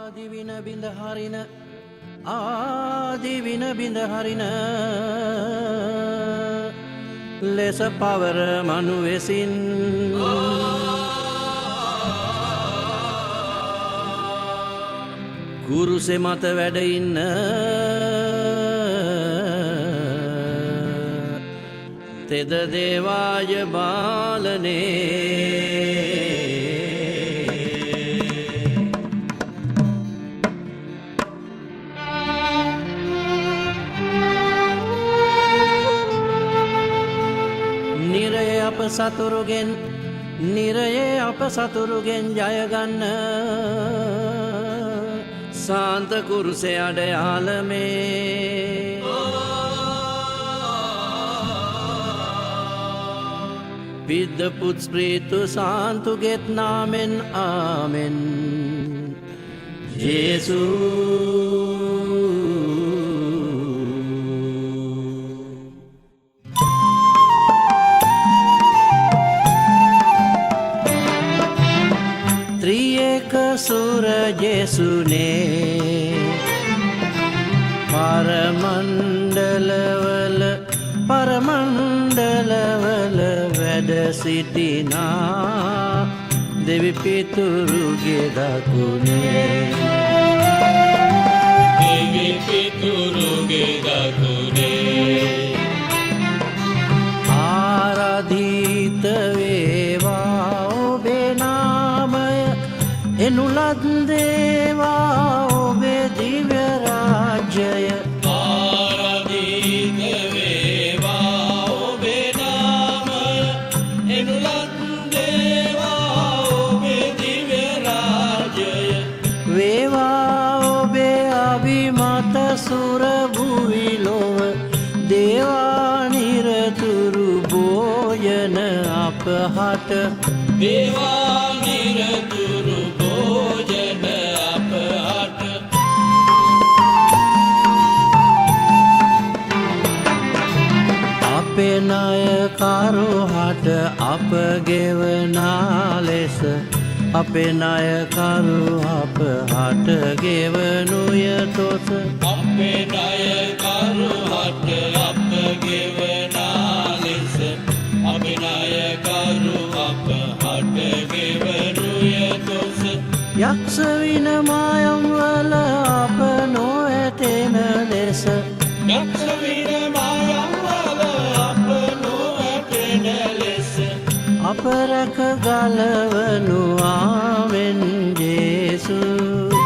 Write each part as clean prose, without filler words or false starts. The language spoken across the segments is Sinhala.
ආදිවින බිඳ හරින ආදිවින බිඳ හරින ලෙස පවර මනු වෙසින් කුරුසෙ මත වැඩ ඉන්න තෙද දේවාය බාලනේ නිරයේ අප සතුරුගෙන් ජයගන්න සාන්ත කුරුසේ අඩයාලමේ විද්දපුත් ස්ප්‍රීතු සාන්තුගෙත් නාමෙන් ආමෙන් ජේසූ සුර ජේසුනේ පරමණ්ඩලවල වැඩ සිටිනා දෙවි පිතුරුගේ දකුණේ ආරාධිත වේවා ඔබේ නාමය එනුලත් දේවා ඔබේ දිව්‍ය රාජ්‍යය ආරාධිත වේවා ඔබේ නාමය එනුලත් දේවා ඔබේ දිව්‍ය රාජ්‍යය වේවා ඔබේ අභිමත සුර භුවි ලොව දේවා නිරතුරු භෝජන අපහට දේවා නිරතුරු භෝජන අපහට අපේ ණයකරුහට අප ගෙවනා ලෙස අපේ ණයකරු අපහට ගෙවනුය තොස අපේ ණයකරුහට අප ගෙවනා ලෙස අපේ ණයකරු අපහට ගෙවනුය තොස යක්ෂ විනමයම් වල අප නොඇතෙන ලෙස යක්ෂ විනමයම් වල අප නොඇතෙන ලෙස අප රැක ගලවනු ආමෙන් ජේසූ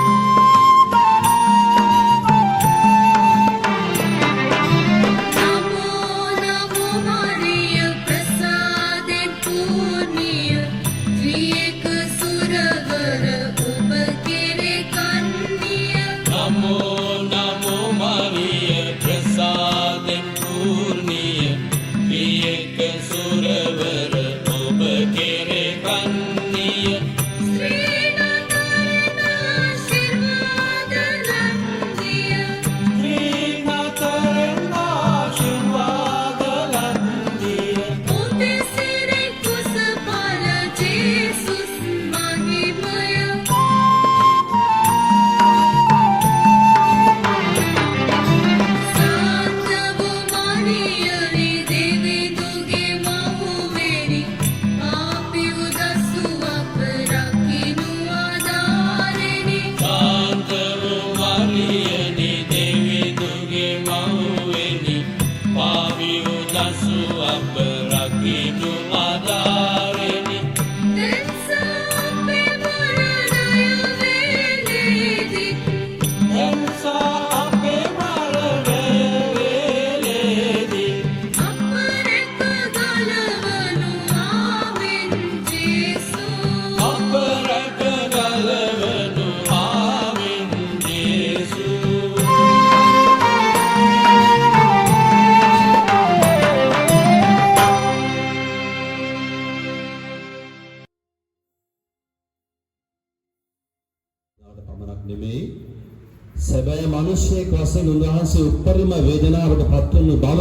සැබෑ මිනිසෙක් වශයෙන් උන්වහන්සේ උපරිම වේදනාවට පත් වුණු බව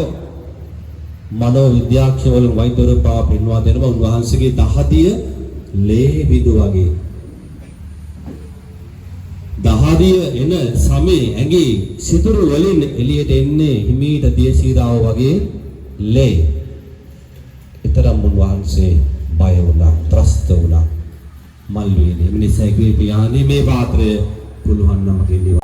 මනෝ විද්‍යාඥවරුන් වෛද්‍යවරු පවා පෙන්වා දෙනවා. උන්වහන්සේගේ දහදිය ලේ බිඳු වගේ. තදිය එන සමේ ඇඟේ සිදුරු වලින් එළියට එන්නේ හිමීට දියසීරාව වගේ ලේ. ඊතරම් උන්වහන්සේ බය වුණා, ත්‍රස්ත වුණා. මල්විනේ මිනිසයි කිව්වේ පියාණන් මේ පාත්‍රය පුළුවන් නම් ගෙනියන්න.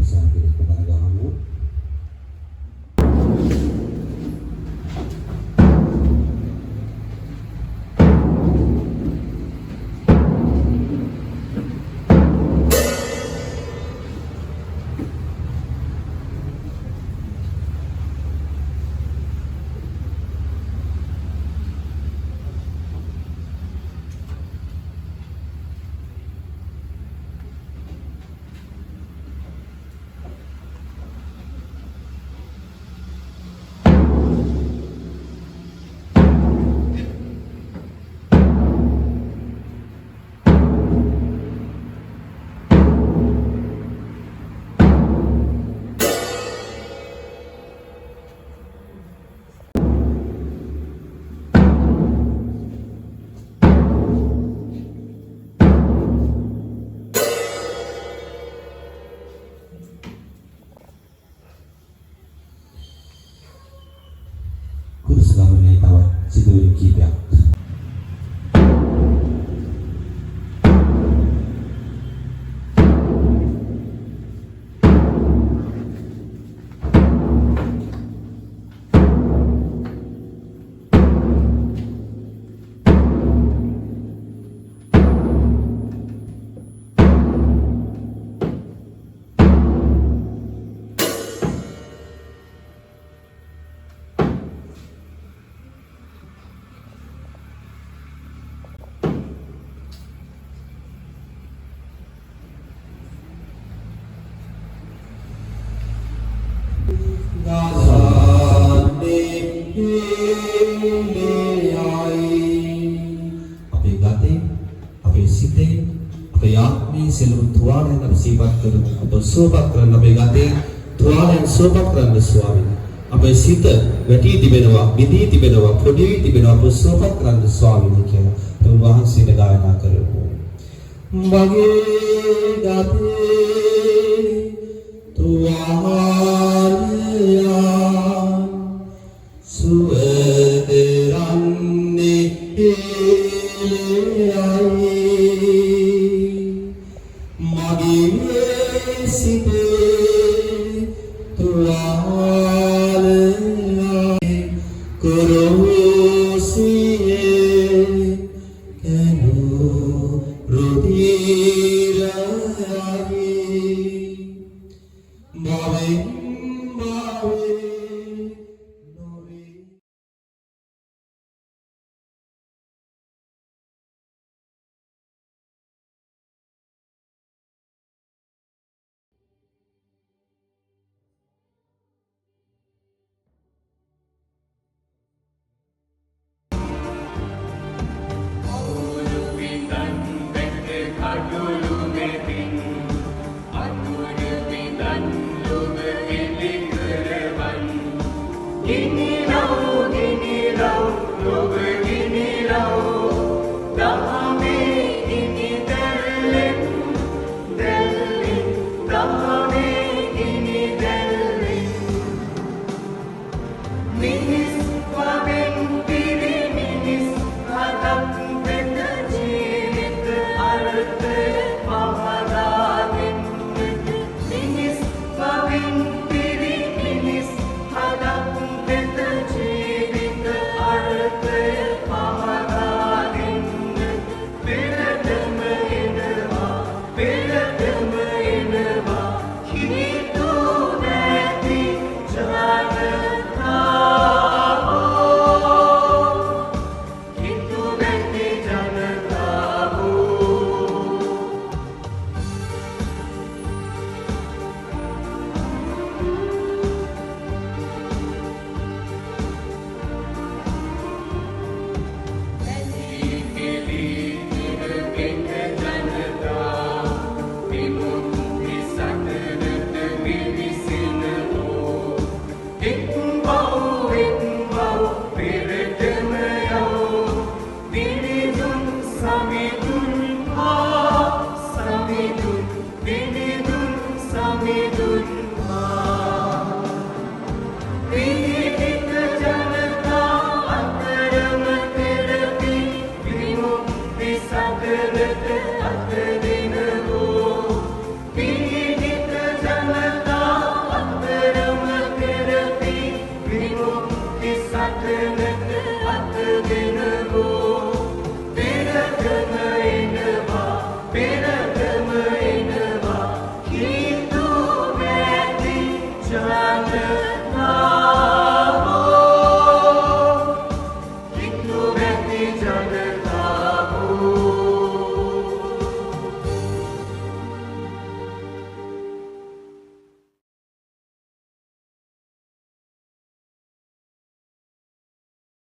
sambil kepada kurus bangunnya tawat situ kita. අපේ ගතේ අපේ සිතේ අපේ ආත්මයේ සියලුම තුවාලයන් අප සිහිපත් කරමු. අප සුවපත් කරන්න අපේ ගතේ තුවාලයන් සුවපත් කරන්න ස්වාමීනි. අපේ සිත වැටි තිබෙනවා, බිඳී තිබෙනවා, පොඩි වී තිබෙනවා. අප සුවපත් කරන්න ස්වාමීනි කියලා උන්වහන්සේට ගායනා කරමු. මගේ ගතේ තුවාලයන් සුවදරන්නේ මගේ සිතේ තුවාලයන් කුරුසියේ කනු රුධිරයයි මාවෙන් Sakın